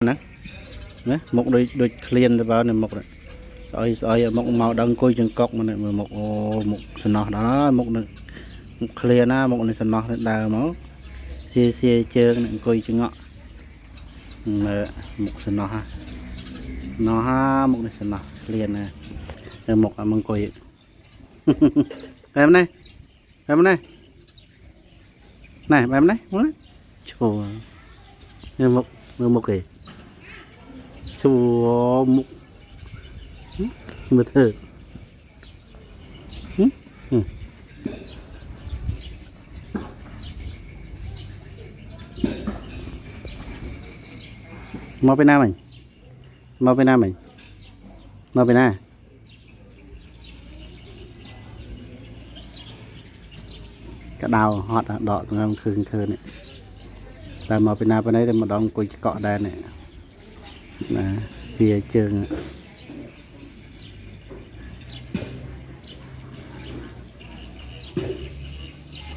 nè nè một đôi clean vào này một này rồi một màu đằng coi chừng cọc mà này một sần nọ đó một clean á một này sần nọ đào máu xe chơi này coi chừng ngọ một sần nọ ha nó ha một này sần nọ clean này một là măng coi em này này em này muốn chùa một cái chùa một một thử mau bên nào mình mau bên nào mình mau bên nào cái đào hot đỏ tụi em khơi này tại mau bên nào bên đấy thì một đống quỳ cọ đây này là phía trường